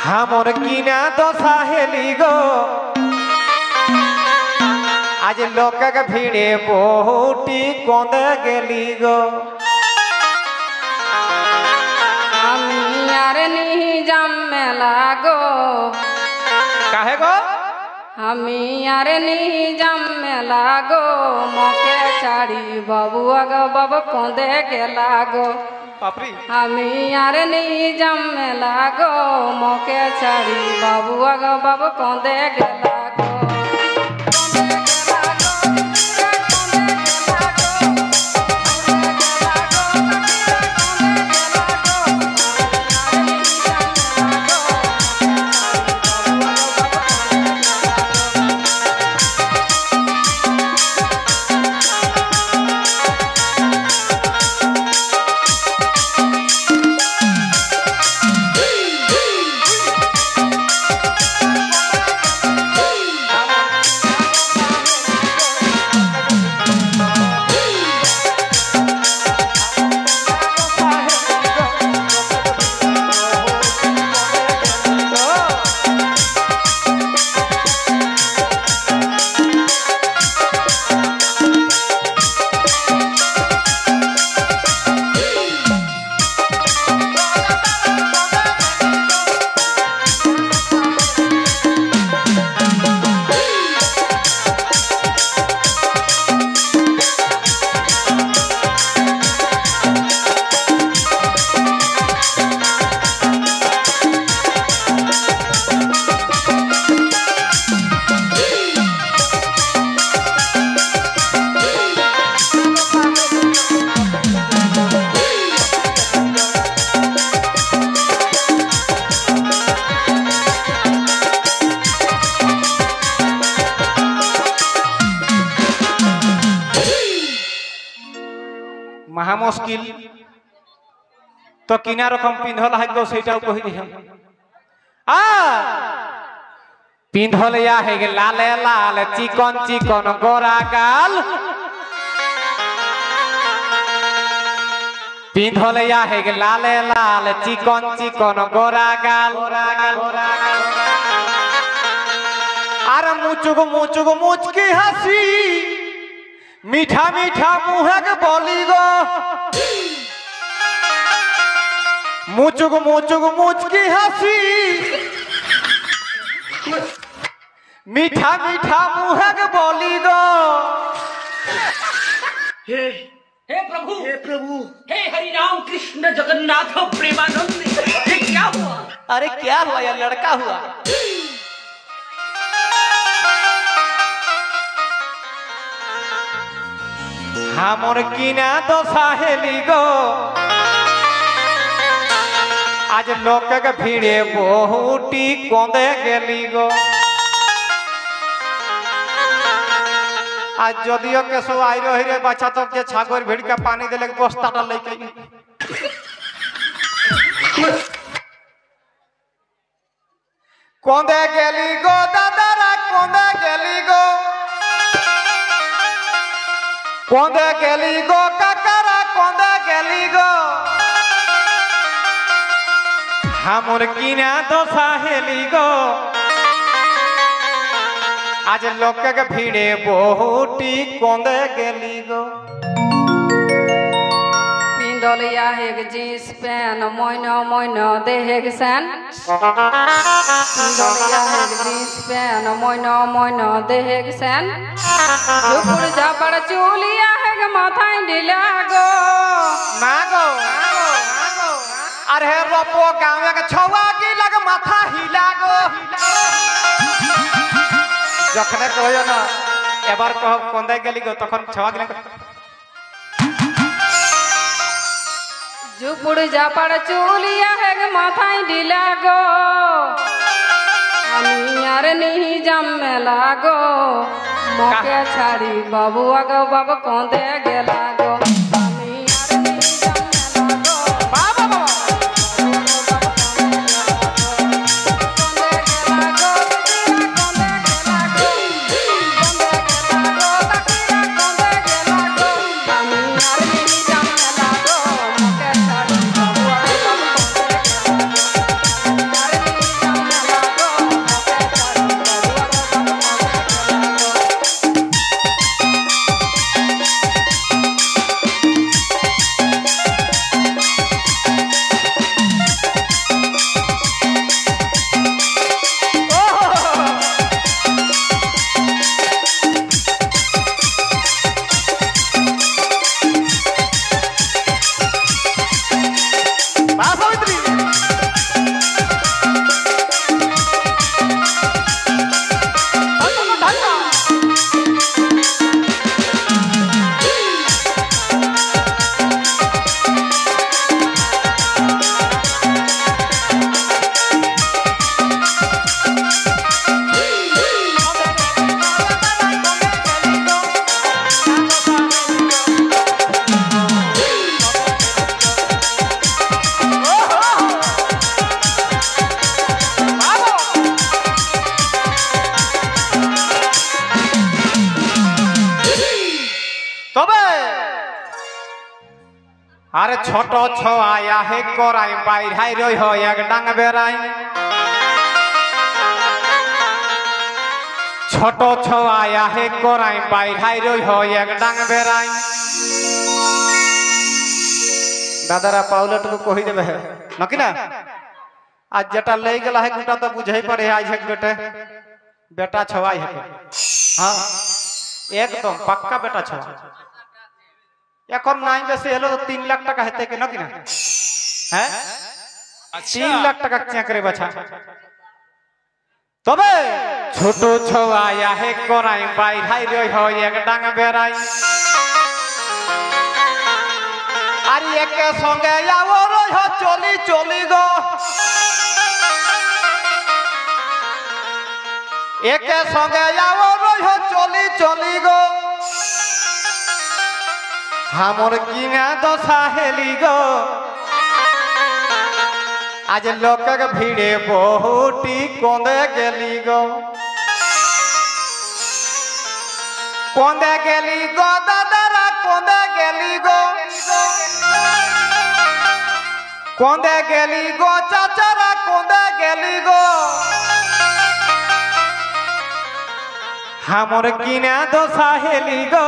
हमर किना तो साहेली गो आज लोक भिड़े बहुटी कोंदे गेली गो यार नहीं जमे लागो काहे गो हमी यार नहीं जमे लागो मोके छाड़ी बबुआ गो बब कोंदे के लागो हमी यार नहीं जमे लागो मोके छाड़ी बबुआ गो बब कोंदे के लागो महा मुश्किल तो किना रकम पिंधल है गो सेटा कहि दे आ पिंधल या है गे लाल लाल चिकन चिकन गोरा गाल पिंधल या है गे लाल लाल चिकन चिकन गोरा गाल अरे मुचुक मुचकी हंसी मीठा मीठा मुँह के बोली गो मुचुक मुचकी हंसी मीठा मीठा मुँह के बोली गो हे प्रभु हे हरि राम कृष्ण जगन्नाथ प्रेमानंद ये क्या हुआ? अरे क्या हुआ यार लड़का हुआ हमर किना तो साहेली गो आज लोक के भिड़े बहुटी कोंदे गेली गो आज जदियो के सो आई रही रे बच्चा तब जे छागर भिड़ के पानी देले के बस्ता डाल लेके कोंदे गेली गो दादारा कोंदे गेली गो कोंदे गेली गो काकारा कोंदे गेली गो हमर किना तो साहेली गो आज लोक के भिड़े बहुटी कोंदे गेली गो पिंडलिया हेग जींस पैन मोइनो देहेग सन पिंडलिया हेग जींस पैन मोइनो देहेग सन झुपुर झापड़ चूलिया हेग माथा ढीला गो मागो अरे रोपो गाँव के छौआ की लग माथा हिला गो जखने कहो ना एबार कहो कोंदे गेली गो तखन छौआ गिला झुपुर झापड़ चूलिया हेग माथा ढीला गो हमी यार नहीं जमे लागो मोके छाड़ी बबुआ गो बब कोंदे गेला गो আরে ছোট ছোয়া হে করাই বাইরাই রই হয় এক ডাং বেড়াই ছোট ছোয়া হে করাই বাইরাই রই হয় এক ডাং বেড়াই দাদারা পাউলেটুকু কহি দেবে নাকি না आज जेटा ले गला है गोटा तो बुझे पड़े आज है बेटे बेटा छवाई है हाँ एकदम पक्का बेटा छवा এখন নাই বেশি হলো 3 লাখ টাকা হেতে কি নাকি না হ্যাঁ 3 লাখ টাকা কি করে বাছা তবে ছোট ছোয়া হে করাই বাইরাই রই হয় এক ডাং বেড়াই আর একে সঙ্গে যাবো রই হ চলি চলি গো একে সঙ্গে যাবো রই হ চলি চলি গো हमर किना दशा हेली गो आज लोक भीड़े बहुटी कोंदे गेली गो दादारा कोंदे गेली गो चाचारा कोंदे गेली गो हमर किना दशा हेली गो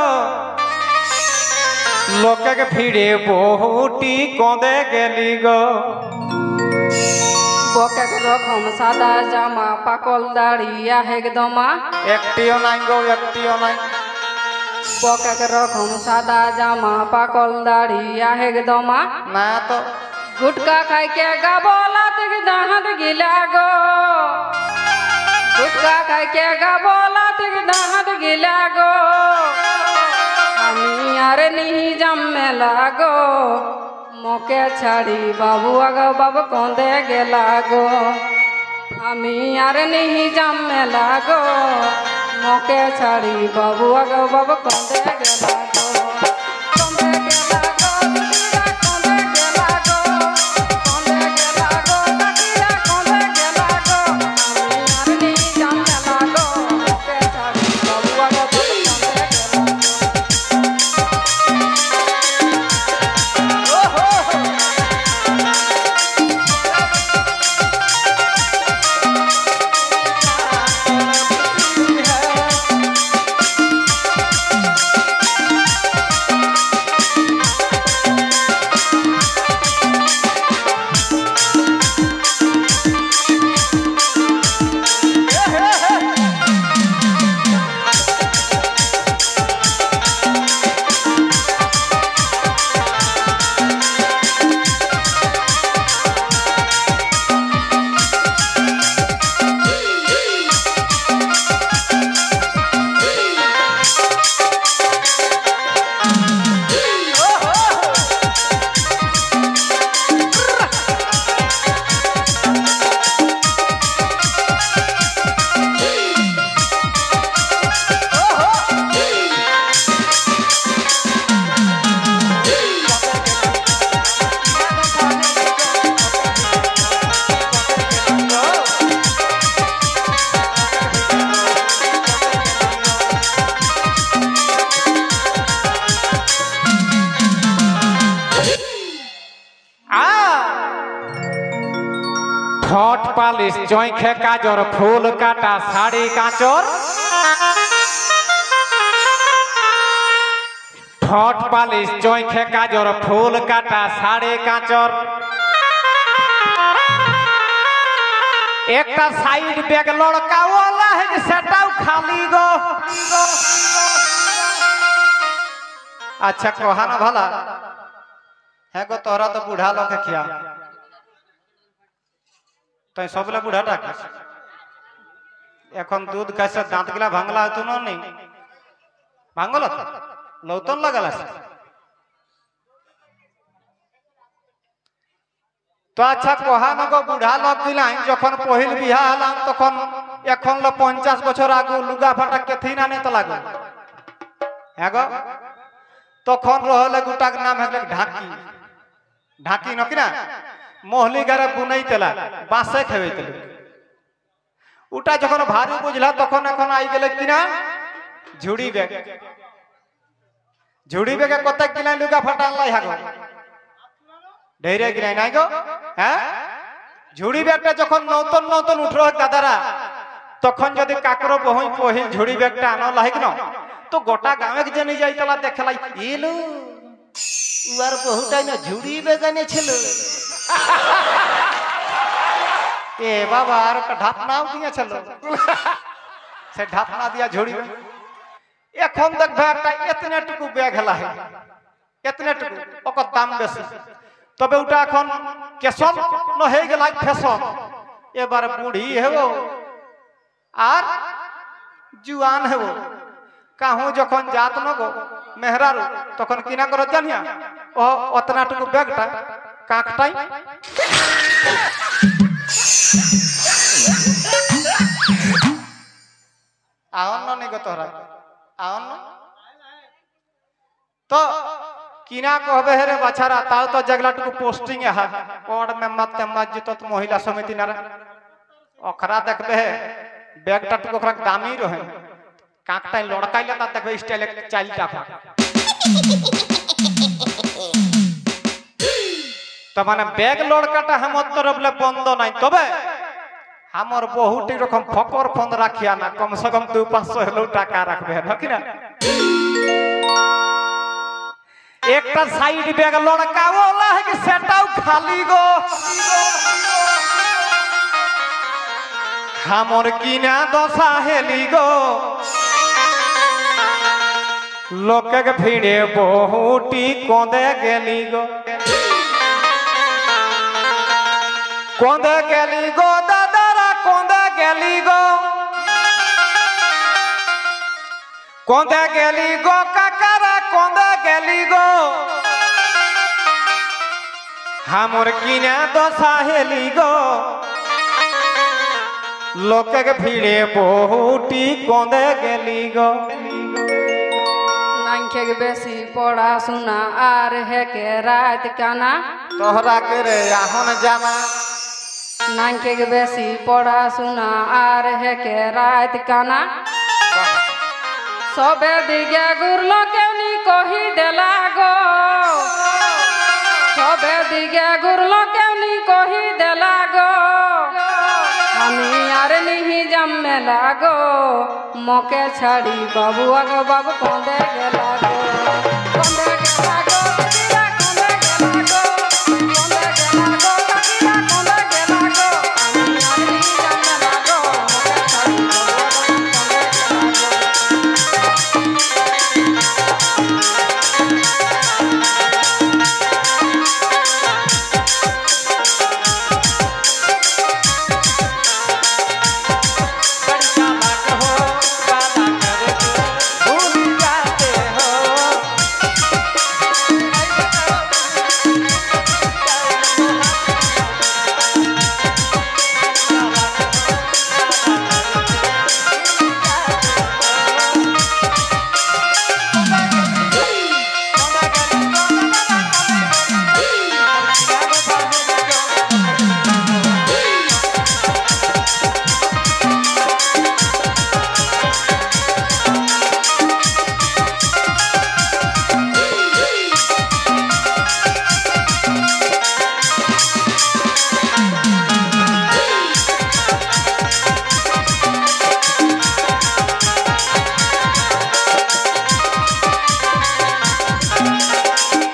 लोक भीड़े बहुटी कोंदे गेली गो बके रकम सादा जामा पाकल दाड़िया एकदमा एकटियो नाई गो एकटियो नाई बके रकम सादा जामा पाकल दाड़िया एकदमा ना तो गुटका खाई के गाबोला तक दाहत गिला गो गुटका खाई के गाबोला तक दाहत गिला गो আমি আর নিজাম মেলা গো মোকে ছাড়ি বাবু আগো বাবু কোঁদে গেলা গো আমি আর নিজাম মেলা গো মোকে ছাড়ি বাবু আগো বাবু কোঁদে গেলা গো কোঁদে গেলা গো দিদিরা কোঁদে গেলা গো কোঁদে গেলা গো কাকিরা কোঁদে গেলা গো আমি আর নিজাম মেলা গো মোকে ছাড়ি বাবু আগো বাবু কোঁদে গেলা ठोट पालिश चोखे काजर फूल काटा साड़ी काचर ठोट पालिश चोखे काजर फूल काटा साड़ी काचर एक साइड बैग लड़का वाला है सेटाও खाली गो अच्छा कहा ना भला है गो तोरा तो बूढ़ा लोग खिया तो सबले बुढ़ा डाक এখন দুধ কাছে দাঁত গিলা ভাঙলা হতো না নেই ভাঙল তো লৌতন লাগাল আছে তো আচ্ছা কহা নগো বুড়া লোক গিলা যখন পহিল বিহা হলাম তখন এখন 50 বছর আগু লুগা ফাটা কেথি না নে তো লাগো হ্যাঁ গো তখন রহলে গুটাক নাম হলে ঢাকি ঢাকি নকি না मोहली गारे बुनाइतेला बासे खेवेतेला उटा जखन भारी बुझला तखन এখন आई गेले किना झुड़ी बैग कत किना लुगा फाटा लाई हागो ঢেরে গিলাই নাই গো হ্যাঁ ঝুড়ি ব্যাগটা যখন নতুন নতুন উঠল দাদারা তখন যদি কাকরো বহু পহিল ঝুড়ি ব্যাগটা আনো লাইক না তো গোটা গাঁয়ে জেনে যাইতলা দেখলাই এলো উয়ার বহুটাই না ঝুড়ি ব্যাগ এনেছিল এ বাবা আর একটা ঢাপনাও দিয়েছিল সে ঢাপনা দিয়া ঝুড়ি এখন দেখবে একটা এতনেটুকু ব্যাগ হেলা হয় এতনেটুকু ওকর দাম বেশি তবে ওটা এখন কেশন ন হয়ে গেল ফ্যাশন এবার বুড়ি হেব আর জুয়ান হেব কাহু যখন যাত নগো মেহরারু তখন কিনা করো জানিয়া ও অতনাটুকু ব্যাগটা কাকটাই আহন্ন নেই গো তোরা আহন্ন তো কিনা কহবে হেরে বাছারা তাও তো জগলাটুকু পোস্টিং এ হা কোড মেম্বার তেম্বার যে তত মহিলা সমিতি নারা ওখরা দেখবে হে ব্যাগটা টুকু ওখরা দামি রহে কাকটাই লড়কাইলে তা দেখবে স্টাইলে 4 টাকা তো মানে ব্যাগ লড়কাটা হামর তরফলে বন্ধ নাই তবে আমার বহুটি রকম ফকর ফন্দ রাখিয়া না কমসে কম 200-500 হলেও টাকা রাখবে নাকি না একটা সাইড ব্যাগ লড়কাও লাগে সেটাও খালি গো আমার কিনা দশা হেলি গো লোকে ভিড়ে বহুটি কঁদে গেলি গো কঁদে গেলি গো দাদারা কঁদে গেলি গো কঁদে গেলি গো কাকারা কঁদে গেলি গো হামর কিনা দশা হেলি গো লোকে ভিড়ে বহুটি কঁদে গেলি গো নাইকে বেশি পড়াশোনা আর হেকে রাত কানা তোহরা के रे आहन जाना নাইকে বেশি পড়াশোনা আর হেকে রাত কানা সবে দিকে গুরলো কেউনি কহি দেলা গো সবে দিকে গুরলো কেউনি কহি দেলা গো আমি আর নিহি জম্মেলা গো মকে ছাড়ি বাবু আগো বাবু কঁদে গেলা গো কঁদে গেলা গো কাকিরা কঁদে গেলা গো কঁদে গেলা গো কাকিরা কঁদে গেলা গো আমি আর নিহি জম্মেলা গো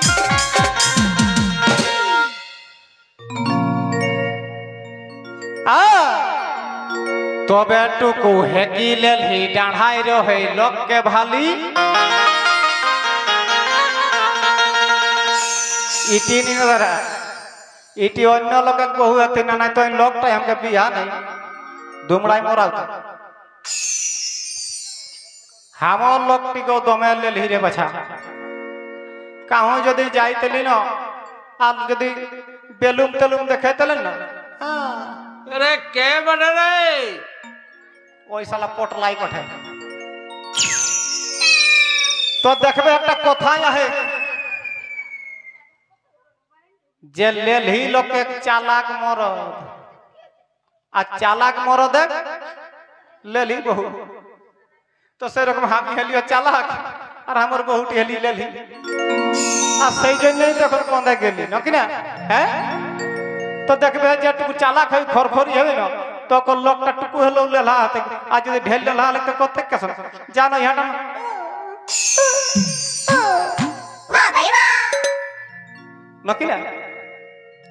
মকে ছাড়ি বাবু আগো বাবু কঁদে গেলা গো তবে টুকু হেকি লেলহি ডাঢ়াই রহে লোককে ভালি ইটি নিরা ইটি অন্য লোকে বহু এতে না নাই তো লোকটাই আমাকে বিয়া নেই দুমড়াই মরাও হামর লোকটিকে দমে লেলহি রে বাছা কাহু যদি যাইতেলি না আর যদি বেলুম তেলুম দেখাইতেলেন না अरे के बने रे ওই শালা পটলাই পাঠায় তো দেখবে একটা কথাই আহে যে লেলহি লোকে চালাক মরদ আর চালাক মরদ লেলহি বহু তো সেরকম আমি হেলিও চালাক আর আমার বহুটি হেলি লেলহি আর সেই জন্যই তো এখন কন্দে গেলি নাকি না হ্যাঁ তো দেখবে যেটুকু চালাক হয় খরখরি হবে না তখন লোকটা টুকু হলো লেলা হাতে আর যদি ঢেল লেলা হলে তো করতে কেসন জানো ইহাটা নাকি না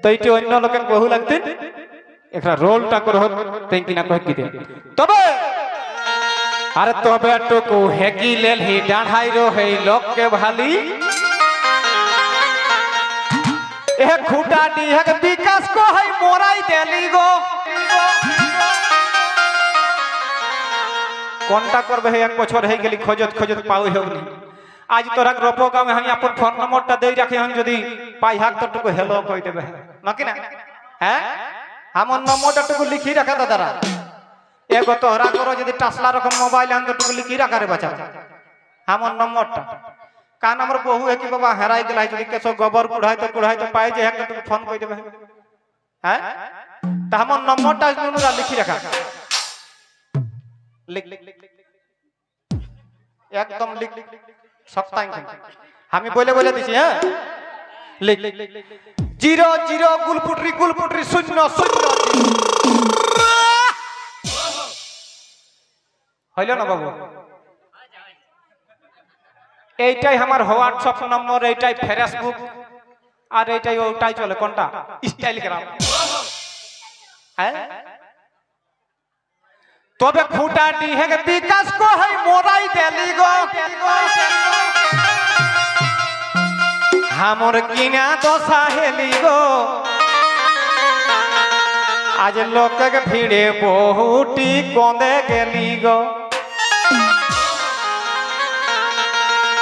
তো এইটি অন্য লোকে বহু লাগতেন একটা রোলটা করে তেন কিনা কহে কি দে তবে আরে তবে টুকু হেকি লেল হি ডাঢ়াই রো হেই লোককে ভালি এ খুঁটা ডিহেক বিকাশ কো হই মোরাই দেলি গো কোনটা করবে হে এক বছর হয়ে গেলি খোঁজত খোঁজত পাও হবনি আজ তোরা রপো গামে আমি আপন ফোন নম্বরটা দেই রাখি আমি যদি পাই হাক তো টুকু হেলো কই দেবে নাকি না হ্যাঁ আমার নম্বরটা টুকু লিখি রাখা দাদারা এগো তোরা করো যদি টাসলা রকম মোবাইল আন তো টুকু লিখি রাখা রে বাচ্চা আমার নম্বরটা কান আমার বহু है कि बाबा हेराई गेला যদি কেসো গোবর কুড়াই তো পাই যে একটা তুমি ফোন কই দেবে হ্যাঁ তা আমার নম্বরটা শুনুরা লিখি রাখা লিখ একদম লিখ সপ্তাহ আমি বলে বলে দিছি হ্যাঁ লিখ 00 গুলপুটরি 00 হইল না বাবু এইটাই আমার হোয়াটসঅ্যাপ নম্বর এইটাই ফেসবুক আর এইটাই ওটাই চলে কোনটা ইনস্টাগ্রাম হ্যাঁ তবে খুঁটা ডিহে বিকাশ কো হই মোরাই দেলি গো हमर किना दशा हेली गो आज लोक के भिड़े बहुटी कंदे गेली गो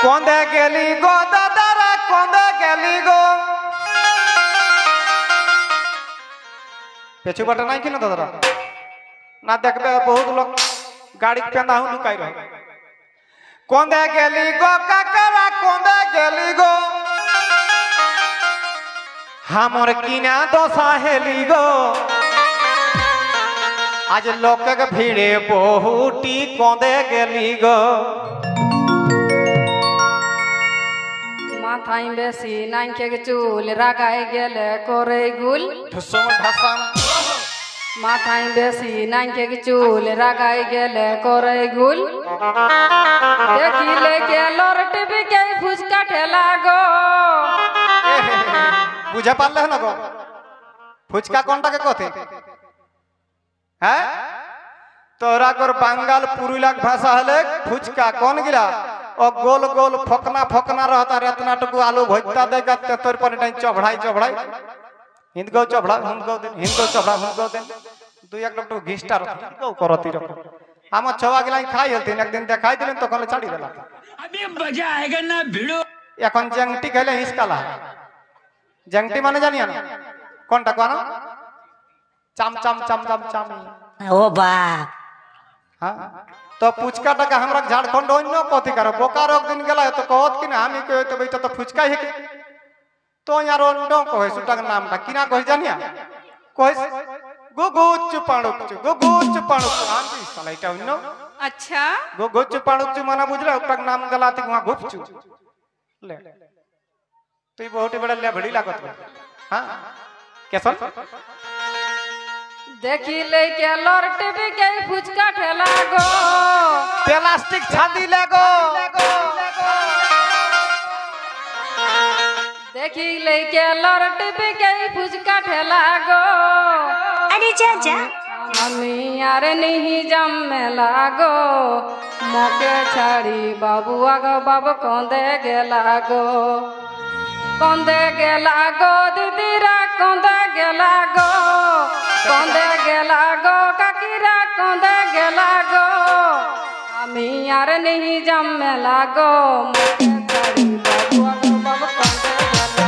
कंदे गेली गो दादारा कंदे गेली गो पेछु बटा नहीं कि ना दादारा ना देखबे बहुत लोग गाड़ी पेंदा हूं लुकाई रह कंदे गेली गो काकरा कंदे गेली गो हमर किना दशा हेली गो आज लोक के भिड़े बहुटी कंदे गेली गो মাথায় বেশি নাইকে চুল রাগাই গেলে করে গুল ঠুসম ঢাসাম মাথায় বেশি নাইকে চুল রাগাই গেলে করে গুল দেখিলে গেলর টিভি কে ফুচকা ঠেলা গো বুঝা পারলে না গো ফুচকা কোনটাকে কথে হ্যাঁ তোরা কর বাঙ্গাল পুরুলিয়া भाषा हले ফুচকা কোন গিলা ओ गोल गोल फकना फकना रहता रेतना टुकु आलू भोजता देगा तोर पर टाइम चढ़ाई हिंदगो चढ़ा हुनको दिन हिंदगो चढ़ा हुनको दिन दुई एक लोग घिस्टा रखो करती रखो हम छवा गिलाई खाई हलतिन एक दिन देखाई दिलन तो कल छाड़ी देला अभी मजा आएगा ना भिड़ो এখন জংটি খাইলে হিসকালা জংটি মানে জানিয়া না কোনটা কোন চাম চাম চাম চাম চামি ओ बा हां तो पुचका टाका हमरा झारखंड अन्य कथि करो बोकारो दिन गेला तो कहत कि ना हामी कहे तो बेटा तो फुचका है तो यार अन्डो कहे सुटाक नामटा किना कहि जानिया कहे गुगुच पाणुक आंटी साला এটা অন্য अच्छा गुगुच पाणुक माना बुझला ओटाक नाम गला ती वहां गुपचु ले তুই বহুত বড় লেভড়ি लागत हां कैसन দেখিলে গেলর টিভি কে ফুচকা ঠেলা গো প্লাস্টিক ছাদি লাগো দেখিলে গেলর টিভি কে ফুচকা ঠেলা গো अरे जा जा আমি আর নিহি জম্মে লাগো মকে ছাড়ি বাবু আগো বাবু কন্দে গেলা গো দিদিরা কন্দে গেলা গো কাকিরা কন্দে গেলা গো আমি আর নিহি জম্মে লাগো মকে ছাড়ি বাবু আগো বাবু কন্দে গেলা গো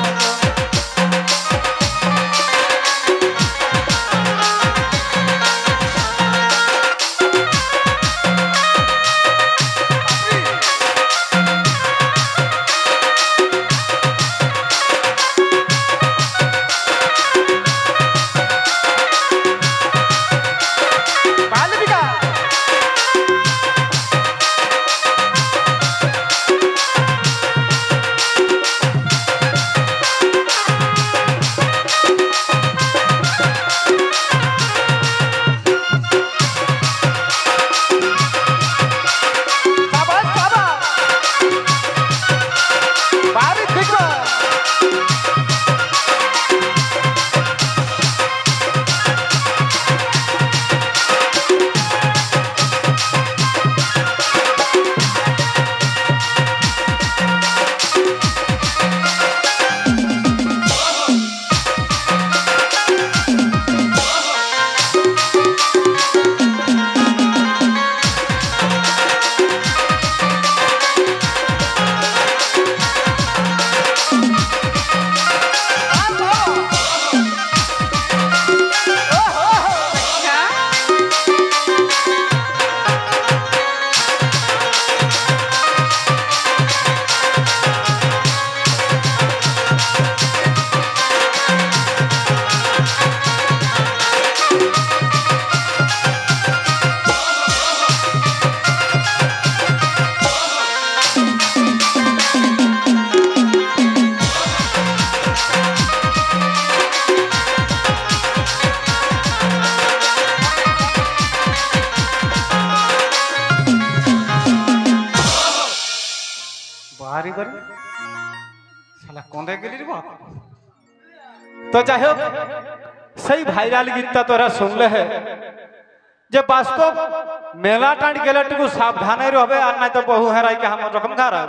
শালা কোঁদে গেলি রে বাপ। তো যাই হোক সেই ভাইরাল গীতটা তোরা শুনলে হে যে বাস্তব মেলা টাইট গেলে টুকু সাবধানে রবে আর নাই তো বহু হেরাই কে আমার রকম খারাপ।